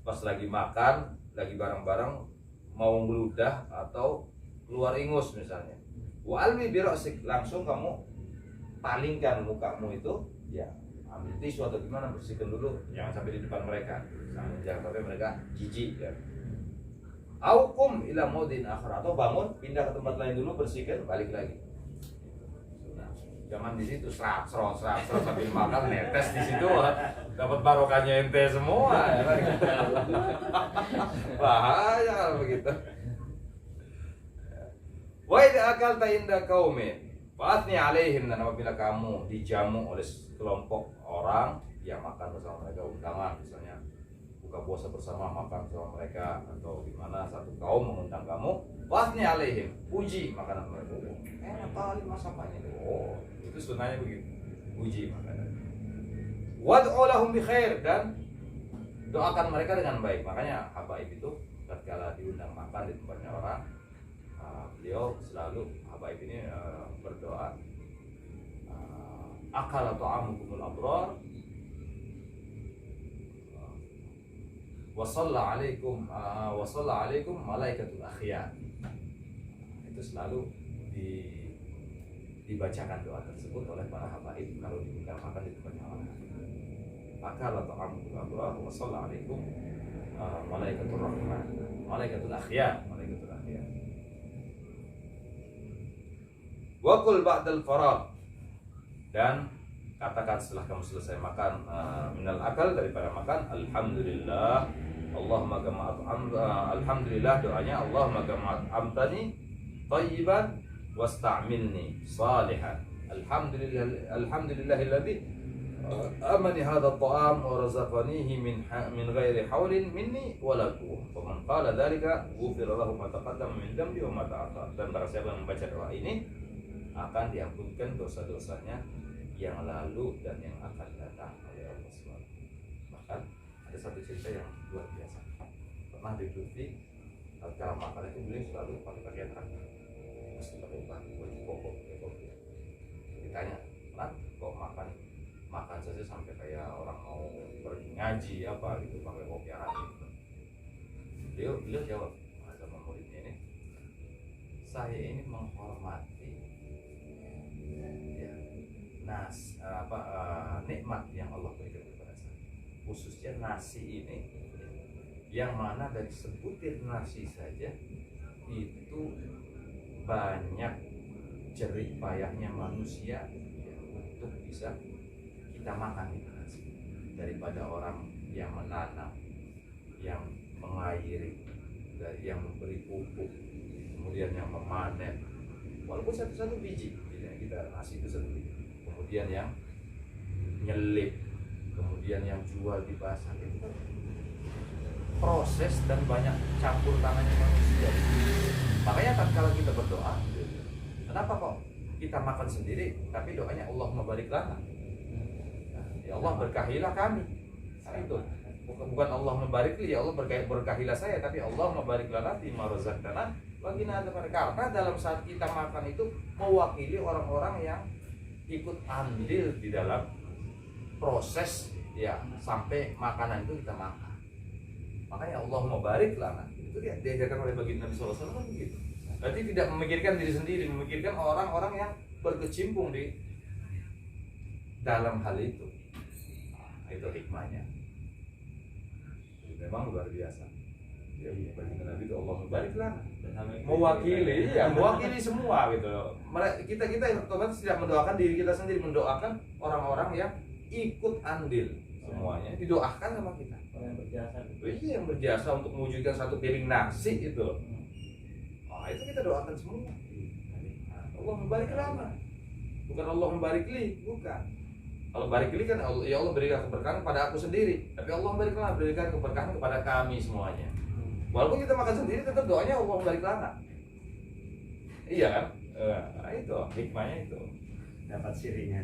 pas lagi makan, lagi bareng-bareng mau ngeludah atau keluar ingus misalnya, wa'alwi bi ra'sik, langsung kamu palingkan mukamu itu, ya ambil tisu atau gimana, bersihkan dulu, jangan sampai di depan mereka, jangan sampai mereka jijik ya. Aukum ila maudin akhar, atau bangun pindah ke tempat lain dulu, bersihkan, balik lagi. Nah, jangan di situ serat sambil makan netes di situ, dapat barokahnya ente semua ya. Bahaya kalau begitu. Wa idza akalta inda qaumin fa'atni alaihim, dan apabila kamu dijamu oleh kelompok orang yang makan bersama mereka, undangan misalnya buka puasa bersama, makan bersama mereka, atau gimana satu kaum mengundang kamu, fa'atni alaihim, puji makanan mereka. Enak kali masakannya. Oh, itu sunnahnya begitu. Puji makanan. Wad'u lahum bi khair, dan doakan mereka dengan baik. Makanya habaib itu tatkala diundang makan di tempatnya orang, beliau selalu habaib ini berdoa, akala ta'amukumul abrar wa shalla alaikum malaikatul akhyar. Itu selalu dibacakan doa tersebut oleh para habaib kalau diundang makan di tempatnya orang. Akala ta'amukumul abrar wa shalla alaikum malaikatul rahman, malaikatul akhyar. Wa qul ba'dal faragh, dan katakan setelah kamu selesai makan minal akal, daripada makan, alhamdulillah Allahumma kama alhamdulillah, doanya Allahumma kama amtani thayyiban wasta'milni salihan, alhamdulillahilladzi amani hadha at-ta'am wa razaqanihi min ghairi haulin minni wala quwwah. Wa man qala dzalika ghufira lahu ma taqaddama min dhanbi wa ma ta'akhkhar. Dan barang siapa yang membaca doa ini akan diampunkan dosa-dosanya yang lalu dan yang akan datang oleh Allah SWT. Bahkan ada satu cerita yang luar biasa. Pernah di Lutfi, kalau makan itu beliau selalu pakai pakaian rakyat, mesti pakai baju koko. Ditanya, kok makan saja sampai kayak orang mau pergi ngaji apa gitu pakai kopi arabic. Beliau jawab sama muridnya ini, saya ini menghormati ya, nikmat yang Allah berikan kepada saya, khususnya nasi ini, yang mana dari sebutir nasi saja itu banyak jerih payahnya manusia ya, untuk bisa kita makan itu nasi, daripada orang yang menanam, yang mengairi, dari yang memberi pupuk, kemudian yang memanen, walaupun satu biji, kita nasi itu satu biji, kemudian yang nyelip, kemudian yang jual di pasar, itu kan proses dan banyak campur tangannya manusia. Makanya kan kalau kita berdoa, kenapa kok kita makan sendiri tapi doanya Allahumma barik lana, ya Allah berkahilah kami, nah, itu bukan Allah membarik li, ya Allah berkahilah saya, tapi Allah membarik lana fima razaqtana bagi nada, karena dalam saat kita makan itu mewakili orang-orang yang ikut andil di dalam proses ya sampai makanan itu kita makan. Makanya Allahumma barik lana itu dia diajarkan oleh baginda Nabi SAW kan begitu. Berarti tidak memikirkan diri sendiri, memikirkan orang-orang yang berkecimpung di dalam hal itu. Nah, itu hikmahnya. Jadi memang luar biasa. Ya, baginda Nabi itu Allahumma barik lana, mewakili semua gitu. Kita otomatis tidak mendoakan diri kita sendiri, mendoakan orang-orang yang ikut andil semuanya didoakan sama kita. Yang berjasa. Iya, yang berjasa untuk mewujudkan satu piring nasi itu. Nah, itu kita doakan semua. Allah membarik lana, bukan Allah membarik li, bukan. Kalau barik li kan ya Allah berikan keberkahan kepada aku sendiri, tapi Allah membarik lana, berikan keberkahan kepada kami semuanya. Walaupun kita makan sendiri, tetap doanya Allah membarik lana. Iya kan? Nah, itu hikmahnya itu. Dapat sirinya.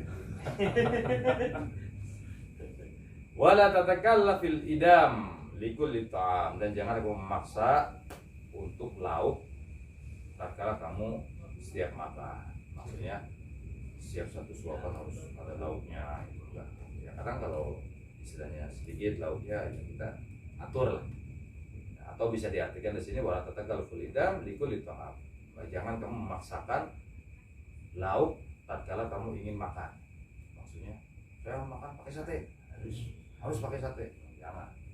Wala tatakallaf fil idam likulli ta'am, dan jangan kamu memaksa untuk lauk tatkala kamu setiap makan. Maksudnya setiap satu suapan harus ada lauknya gitu kan. Ya kadang kalau istilahnya sedikit lauknya ya kita atur lah. Nah, atau bisa diartikan di sini wala tatakallaf fil idam likulli ta'am. Jangan kamu memaksakan lauk tatkala kamu ingin makan. Maksudnya saya makan pakai sate, harus pakai sate.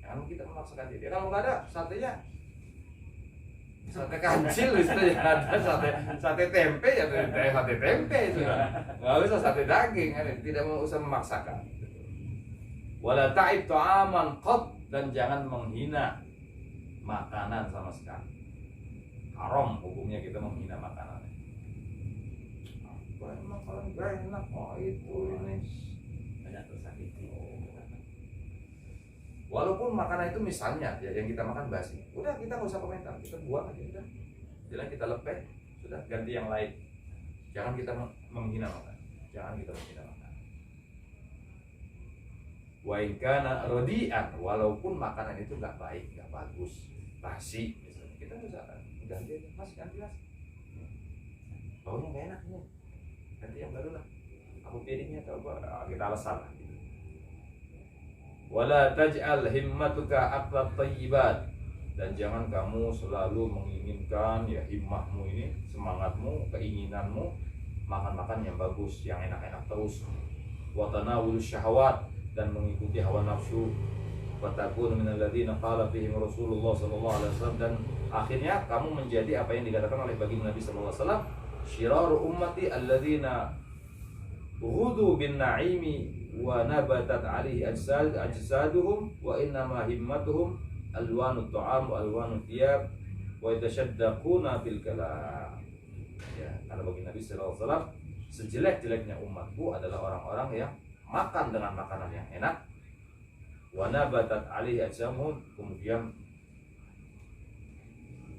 Jangan kita memaksakan diri. Kalau nggak ada satenya, sate kancil istilahnya, ada sate tempe ya sate tempe sudah. Nggak usah sate daging, tidak mau usah memaksakan. Wala ta'ib ta'aman qat, dan jangan menghina makanan sama sekali. Haram hukumnya kita menghina makanan. Makanan gak enak, oh itu ini Banyak tersakiti. walaupun makanan itu misalnya ya yang kita makan basi, udah kita nggak usah komentar, kita buang aja udah, jalan kita lepeh, sudah ganti yang lain. Jangan kita menghina makanan, jangan kita menghina makanan. Wa in kana radian, walaupun makanan itu nggak baik, nggak bagus, basi misalnya, kita misalkan ganti aja, mas ganti mas, baunya nggak enak nih, ganti yang baru lah, aku piringnya atau apa, kita alasan lah. Wala taj'al himmatuka aqlat thayyibat, dan jangan kamu selalu menginginkan ya himmahmu ini, semangatmu, keinginanmu makan-makan yang bagus, yang enak-enak terus. Wa tanawulus syahawat, dan mengikuti hawa nafsu. Wa takunu minal ladzina qala fihim Rasulullah sallallahu alaihi wasallam, dan akhirnya kamu menjadi apa yang dikatakan oleh baginda Nabi sallallahu alaihi wasallam, syiraru ummati alladzina ghudu bin na'imi wa nabatat alaihi ajsaduhum wa innama himmatuhum alwanu ta'am wa alwanu thiyab wa yatashaddaquna bil kalam. Ya, karena bagi Nabi sallallahu alaihi wasallam sejelek-jeleknya umatku adalah orang-orang yang makan dengan makanan yang enak, wa nabatat alaihi ajsamuhum, kemudian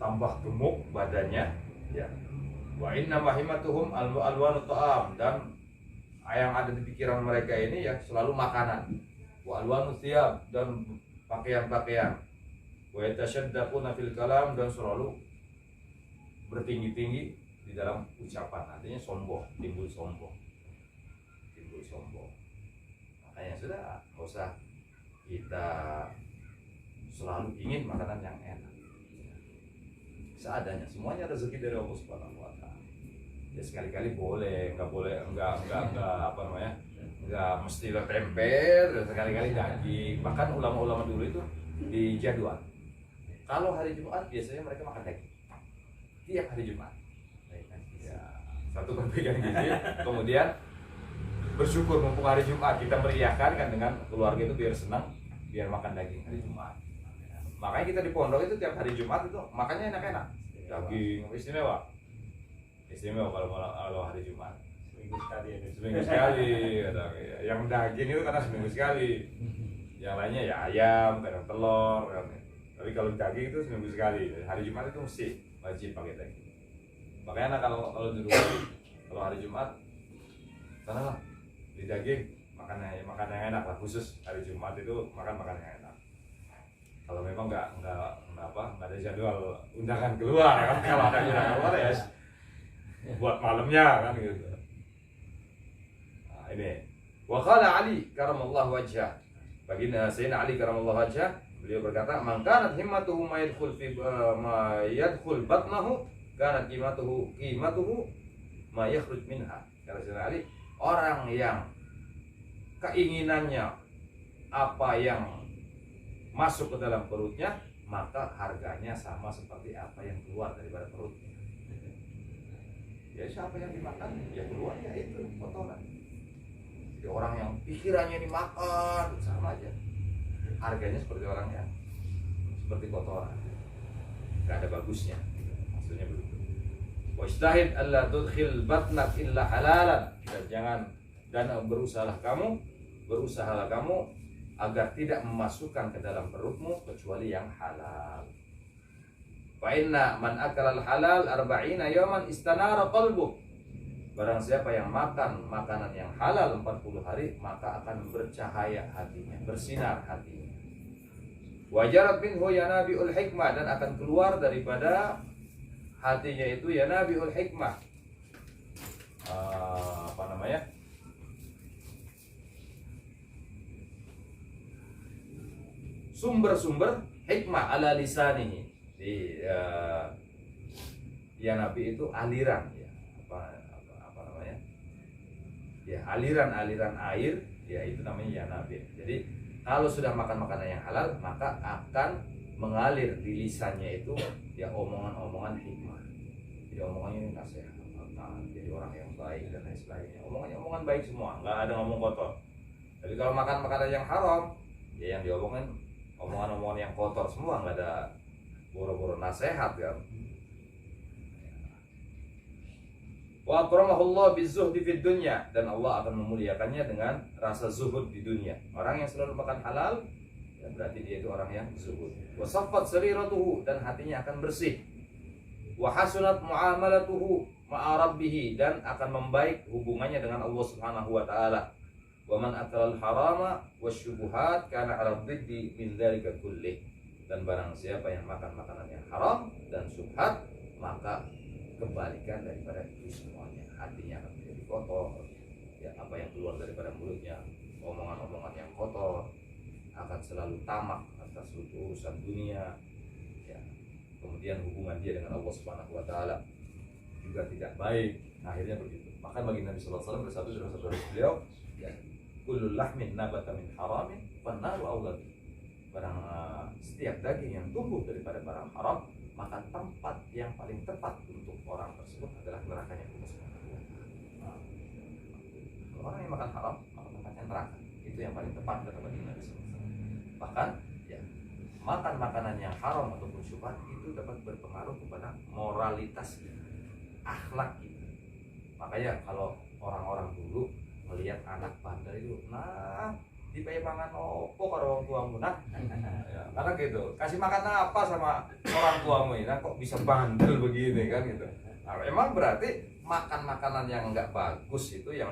tambah gemuk badannya, ya. Wa innama himmatuhum alwanu ta'am, dan yang ada di pikiran mereka ini ya selalu makanan. Wa alwanu thiyab, dan pakaian-pakaian. Wa yatashaddaquna fil kalam, dan selalu bertinggi-tinggi di dalam ucapan. Artinya sombong, timbul sombong. Makanya sudah, nggak usah kita selalu ingin makanan yang enak. Seadanya, semuanya rezeki dari Allah Subhanahu wa taala. Ya sekali-kali boleh, enggak apa namanya? Enggak mesti tempe, sekali-kali daging. Bahkan ulama-ulama dulu itu di jadwal. Kalau hari Jumat biasanya mereka makan daging. Tiap hari Jumat. Ya, satu perbedaan gitu. Kemudian bersyukur mumpung hari Jumat kita meriahkan kan dengan keluarga itu biar senang, biar makan daging hari Jumat. Makanya kita di pondok itu tiap hari Jumat itu makannya enak-enak. Daging istimewa. Istimewa kalau hari Jumat. Seminggu sekali ya. Seminggu sekali. Yang daging itu karena seminggu sekali. Yang lainnya ya ayam, kadang telur. Kan. Tapi kalau daging itu seminggu sekali. Hari Jumat itu mesti wajib pakai daging. Makanya kalau di rumah kalau hari Jumat sanalah di daging makan yang enak lah, khusus hari Jumat itu makan yang enak. Kalau memang nggak ada jadwal undangan keluar kan, kalau ada undangan keluar ya buat malamnya kan gitu. Nah, ini waqala Ali karamallahu wajhah, baginda Sayyidina Ali karamallahu wajhah, beliau berkata, "Man kanat himmatuhu ma yadkhul batnahu, kanat qimatuhu ma yakhruj minha." Kata Sayyidina Ali, orang yang keinginannya apa yang masuk ke dalam perutnya, maka harganya sama seperti apa yang keluar daripada perutnya. Ya siapa yang dimakan, ya keluar ya itu kotoran. Jadi orang yang pikirannya dimakan sama aja, harganya seperti orang yang seperti kotoran, gak ada bagusnya. Maksudnya begitu. Wajtahid alla tudkhil batnak illa halalan, dan berusahalah kamu agar tidak memasukkan ke dalam perutmu kecuali yang halal. Fa inna man akala al-halal 40 yawman istanara qalbuh. Barang siapa yang makan makanan yang halal 40 hari, maka akan bercahaya hatinya, bersinar hatinya. Wajarat minhu yanabiul hikmah, dan akan keluar daripada hatinya itu yanabiul hikmah. Apa namanya? Sumber-sumber hikmah ala lisanihi. Ya Nabi itu aliran ya, apa namanya? Ya aliran air, ya itu namanya ya Nabi. Jadi kalau sudah makan makanan yang halal, maka akan mengalir di lisannya itu ya omongan-omongan hikmah. Jadi omongannya ini nasihat, jadi orang yang baik dan lain sebagainya. Omongan baik semua, nggak ada ngomong kotor. Jadi kalau makan makanan yang haram, ya yang diomongin omongan-omongan yang kotor semua, nggak ada boro-boro nasihat kan. Wa akramahullah bizuhdi fid dunya, dan Allah akan memuliakannya dengan rasa zuhud di dunia. Orang yang selalu makan halal, ya berarti dia itu orang yang zuhud. Wa saffat sariratuhu, dan hatinya akan bersih. Wa hasunat muamalatuhu ma'a rabbih, dan akan membaik hubungannya dengan Allah Subhanahu wa taala. Wa man akala al-harama wasyubuhat kana 'ala dhiddi min dzalika kullih. Dan barang siapa yang makan makanan yang haram dan syubhat, maka kebalikan daripada itu semuanya. Hatinya akan menjadi kotor. Ya, apa yang keluar daripada mulutnya, omongan-omongan yang kotor, akan selalu tamak atas urusan dunia. Ya. Kemudian hubungan dia dengan Allah Subhanahu wa taala juga tidak baik. Akhirnya begitu. Maka bagi Nabi sallallahu alaihi wasallam bersatu dengan saudara beliau, ya, kullu lahmin nabata min haramin fannaru aulad. Barang setiap daging yang tumbuh daripada barang haram, maka tempat yang paling tepat untuk orang tersebut adalah nerakanya Allah Subhanahu wa taala. Kalau orang yang makan haram, maka tempatnya neraka. Itu yang paling tepat kata Nabi sallallahu alaihi wasallam. Bahkan ya, makan makanan yang haram ataupun syubhat itu dapat berpengaruh kepada moralitas kita, akhlak kita. Makanya kalau orang-orang dulu melihat anak bandel itu, nah dipakai mangan opo karo orang tuamu nah. Ya, karena gitu, kasih makan apa sama orang tuamu ini, nah, kok bisa bandel begini kan gitu. Nah, emang berarti makan makanan yang enggak bagus itu, yang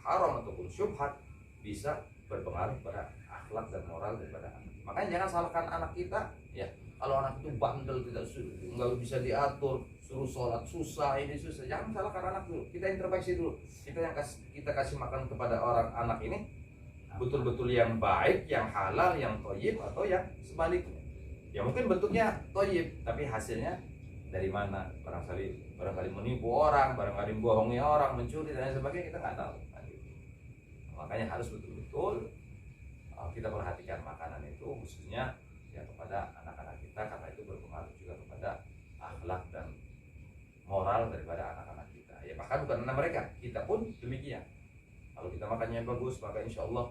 haram ataupun syubhat, bisa berpengaruh pada akhlak dan moral daripada anak. Makanya jangan salahkan anak kita ya. Kalau anak itu bandel, nggak bisa diatur, suruh sholat susah, ini susah, jangan salahkan anak dulu. Kita introspeksi dulu. Kita kasih makan kepada orang anak ini, betul-betul yang baik, yang halal, yang thayyib, atau yang sebaliknya. Ya mungkin bentuknya thayyib, tapi hasilnya dari mana? Barangkali menipu orang, barangkali bohongi orang, mencuri dan lain sebagainya, kita nggak tahu. Nah, gitu. Makanya harus betul-betul kita perhatikan makanan itu, khususnya ya kepada anak-anak kita, karena itu berpengaruh juga kepada akhlak dan moral daripada anak-anak kita. Ya bahkan bukan anak mereka, kita pun demikian. Kalau kita makannya bagus, maka insya Allah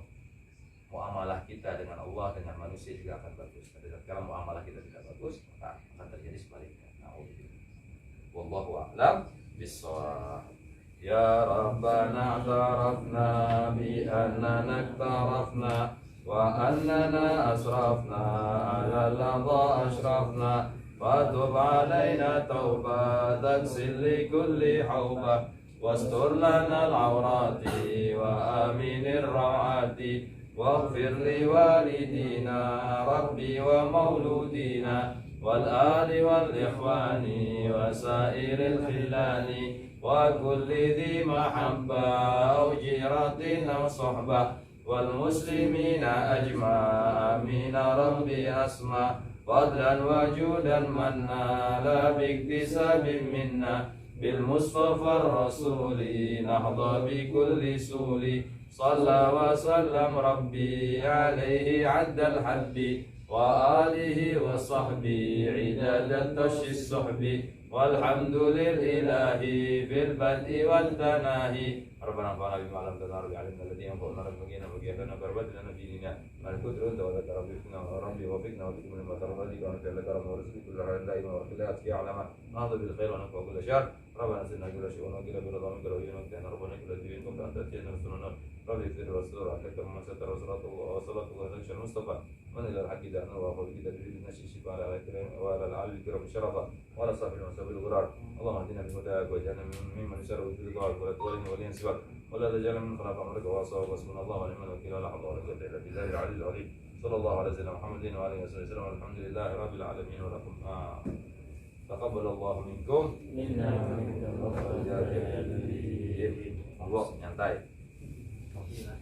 muamalah kita dengan Allah, dengan manusia juga akan bagus. Tapi kalau muamalah kita tidak bagus, maka akan terjadi sebaliknya. Wallahu a'lam bishawab. Ya Rabbana i'tarafna bi annana iktarafna wa annana asrafna ala ladha ashrafna fatub alaina tawbatan silli kulli hawbah wastur lana al-awrati wa aminir rawati waghfir li walidina rabbi wa mauludina wal ali wal ikhwani wa sairil khillani wa kulli dhi mahabba aw jiratin aw sohbah wal muslimina ajma' amin rabbi asma fadlan wa judan manna la biktisabin minna bil mustafa rasuli nahda bi kulli suli صلى وسلم ربي عليه عد الحب وآله وصحبه عداد التش الصحب والحمد لله في البدء والتناهي ربنا انفعنا بما علمتنا رب علمنا الذي ينفعنا رب بقينا بقيتنا كربت لنا في ديننا من كتر انت ولا ترى بنا ربي وفقنا وفقنا لما ترضى لك ونفع لك رب ورسلك كل خير دائما وخلاف في علما نهض بالخير ونفع كل شر ربنا سلنا كل شيء ونقل برضا منك وإلينا وكتنا ربنا كل دين كنت أنت تأتينا رسولنا ربي اغفر واستر عليك من ستر وصلاة الله تكشى المصطفى من إلى الحق دعنا وأخذ كده تريد نشي الشفاء على الكريم وعلى العلي الكرم شرفا وعلى صاحب المسابق الغرار اللهم اهدنا بهداك واجعلنا ممن يسر ويتبعك ولا تولين ولين سواك ولا تجعلنا من خلاف أمرك وعصاك وحسبنا الله ونعم الوكيل ولا حول ولا قوة إلا بالله العلي العظيم صلى الله على سيدنا محمد وعلى آله وصحبه وسلم والحمد لله رب العالمين ولكم تقبل الله منكم Minna Allah nyantai. Alhamdulillah.